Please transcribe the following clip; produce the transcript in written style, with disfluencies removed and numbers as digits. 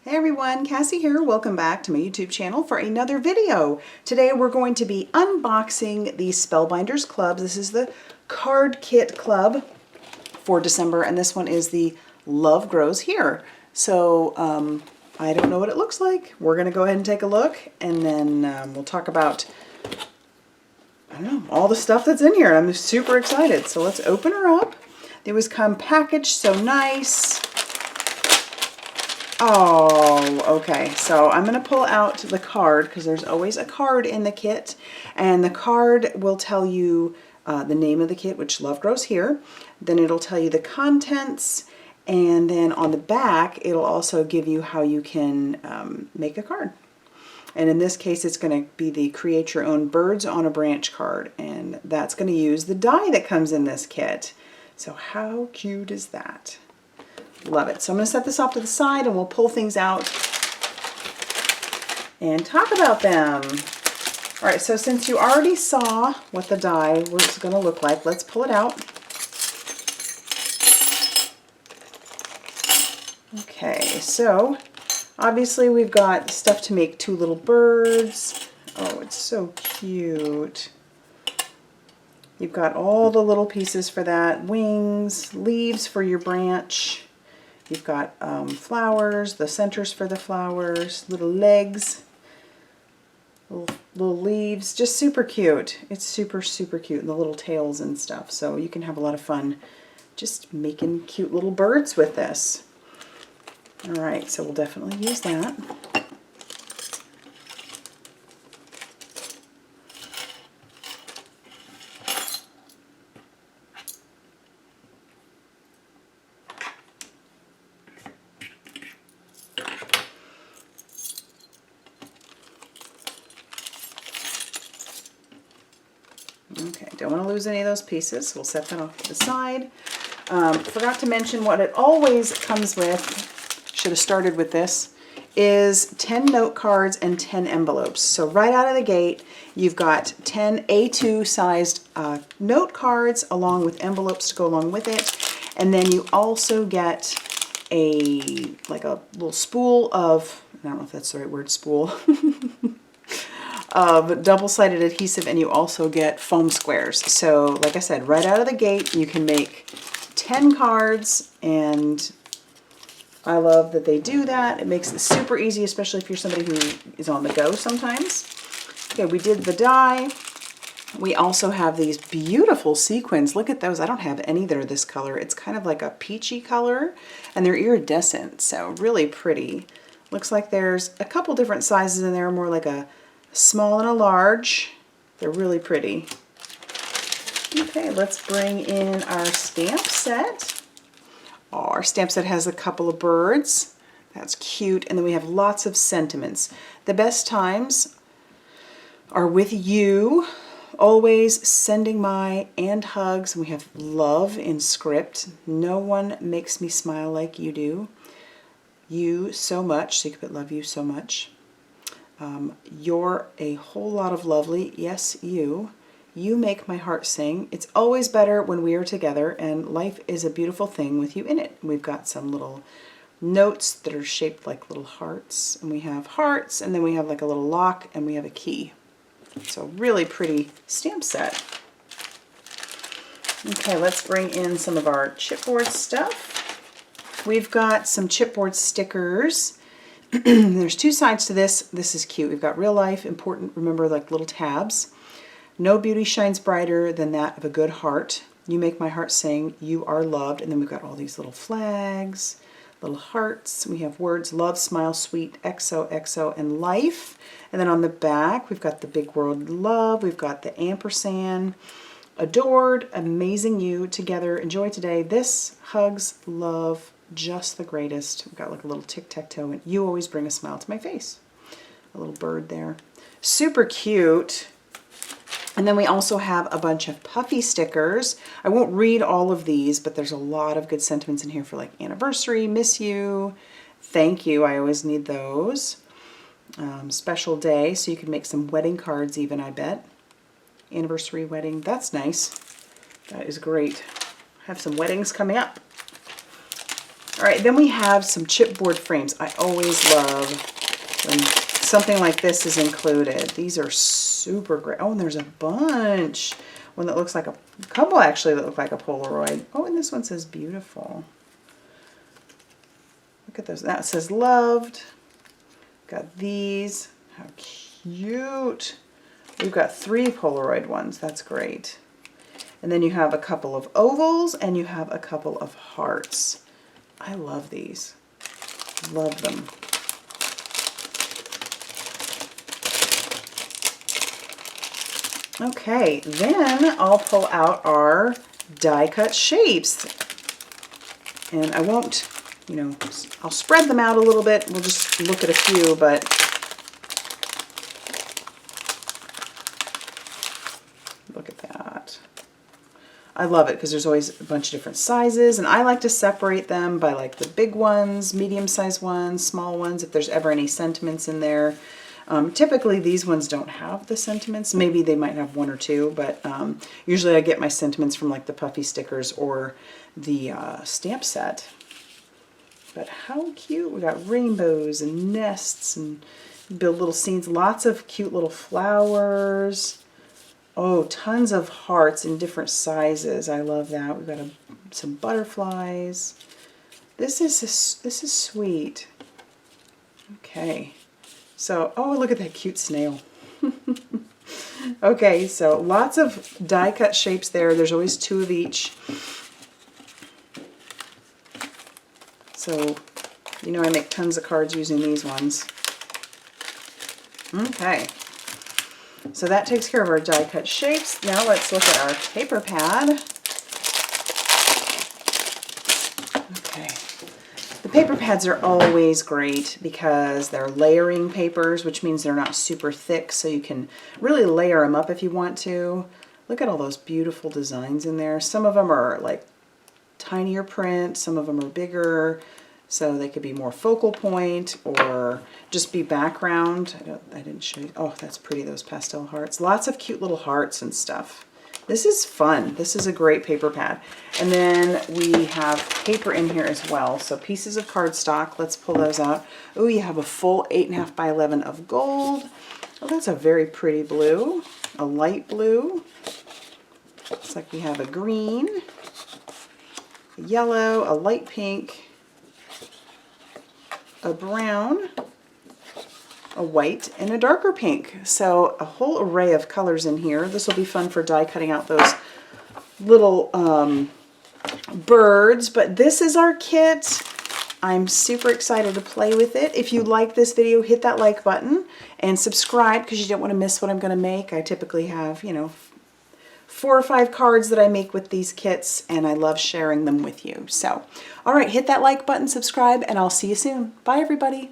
Hey everyone, Cassie here. Welcome back to my YouTube channel for another video. Today we're going to be unboxing the Spellbinders clubs. This is the card kit club for December, and this one is the Love Grows Here. So I don't know what it looks like. We're going to go ahead and take a look, and then we'll talk about, I don't know, all the stuff that's in here. I'm super excited. So let's open her up. It was come packaged so nice. Oh, okay. So I'm going to pull out the card because there's always a card in the kit, and the card will tell you the name of the kit, which Love Grows Here. Then it'll tell you the contents, and then on the back it'll also give you how you can make a card. And in this case, it's going to be the Create Your Own Birds on a Branch card, and that's going to use the die that comes in this kit. So how cute is that? Love it. So I'm going to set this off to the side and we'll pull things out and talk about them. All right, so since you already saw what the die was going to look like, let's pull it out. Okay, so obviously we've got stuff to make two little birds. Oh, it's so cute. You've got all the little pieces for that. Wings, leaves for your branch. You've got flowers, the centers for the flowers, little legs, little leaves, just super cute. It's super, super cute, and the little tails and stuff. So you can have a lot of fun just making cute little birds with this. All right, so we'll definitely use that. Okay, don't want to lose any of those pieces. We'll set that off to the side. Forgot to mention what it always comes with, should have started with this, is 10 note cards and 10 envelopes. So right out of the gate, you've got 10 A2 sized note cards along with envelopes to go along with it. And then you also get like a little spool of, I don't know if that's the right word, spool, of double-sided adhesive, and you also get foam squares. So like I said, right out of the gate you can make 10 cards, and I love that they do that. It makes it super easy, especially if you're somebody who is on the go sometimes. Okay, we did the die. We also have these beautiful sequins. Look at those. I don't have any that are this color. It's kind of like a peachy color, and they're iridescent, so really pretty. Looks like there's a couple different sizes in there, more like a small and a large. They're really pretty. Okay, let's bring in our stamp set. Oh, our stamp set has a couple of birds. That's cute. And then we have lots of sentiments. The best times are with you. Always sending my and hugs. We have love in script. No one makes me smile like you do. You so much. So you could put love you so much. You're a whole lot of lovely. Yes, you. You make my heart sing. It's always better when we are together, and life is a beautiful thing with you in it. We've got some little notes that are shaped like little hearts, and we have hearts, and then we have like a little lock, and we have a key. So really pretty stamp set. Okay, let's bring in some of our chipboard stuff. We've got some chipboard stickers. There's two sides to this. This is cute. We've got real life, important, remember, like little tabs. No beauty shines brighter than that of a good heart. You make my heart sing. You are loved. And then we've got all these little flags, little hearts. We have words, love, smile, sweet, XO, XO, and life. And then on the back, we've got the big word love. We've got the ampersand, adored, amazing you, together, enjoy today. This, hugs, love, just the greatest. We've got like a little tic-tac-toe, and you always bring a smile to my face. A little bird there. Super cute. And then we also have a bunch of puffy stickers. I won't read all of these, but there's a lot of good sentiments in here for like anniversary, miss you, thank you. I always need those. Special day, so you can make some wedding cards even, I bet. Anniversary wedding, that's nice. That is great. I have some weddings coming up. All right, then we have some chipboard frames. I always love when something like this is included. These are super great. Oh, and there's a bunch. One that looks like a couple actually that look like a Polaroid. Oh, and this one says beautiful. Look at those. That says loved. Got these. How cute. We've got 3 Polaroid ones. That's great. And then you have a couple of ovals and you have a couple of hearts. I love these. Love them. Okay, then I'll pull out our die cut shapes. And I won't, you know, I'll spread them out a little bit. We'll just look at a few, but look at that. I love it because there's always a bunch of different sizes, and I like to separate them by like the big ones, medium-sized ones, small ones, if there's ever any sentiments in there. Typically these ones don't have the sentiments. Maybe they might have 1 or 2, but usually I get my sentiments from like the puffy stickers or the stamp set. But how cute. We got rainbows and nests and build little scenes. Lots of cute little flowers. Oh, tons of hearts in different sizes. I love that. We've got some butterflies. This is sweet. Okay. So, oh, look at that cute snail. Okay, so lots of die cut shapes there. There's always 2 of each. So, you know I make tons of cards using these ones. Okay. So that takes care of our die cut shapes. Now let's look at our paper pad. Okay. The paper pads are always great because they're layering papers, which means they're not super thick, so you can really layer them up if you want to. Look at all those beautiful designs in there. Some of them are like tinier print, some of them are bigger. So they could be more focal point or just be background. I didn't show you. Oh, that's pretty, those pastel hearts. Lots of cute little hearts and stuff. This is fun. This is a great paper pad. And then we have paper in here as well. So pieces of cardstock. Let's pull those out. Oh, you have a full 8.5 by 11 of gold. Oh, that's a very pretty blue. A light blue. Looks like we have a green, a yellow, a light pink, a brown, a white, and a darker pink. So a whole array of colors in here. This will be fun for die cutting out those little birds. But this is our kit. I'm super excited to play with it. If you like this video, hit that like button and subscribe because you don't want to miss what I'm going to make. I typically have, you know, 4 or 5 cards that I make with these kits, and I love sharing them with you. So, all right, hit that like button, subscribe, and I'll see you soon. Bye, everybody.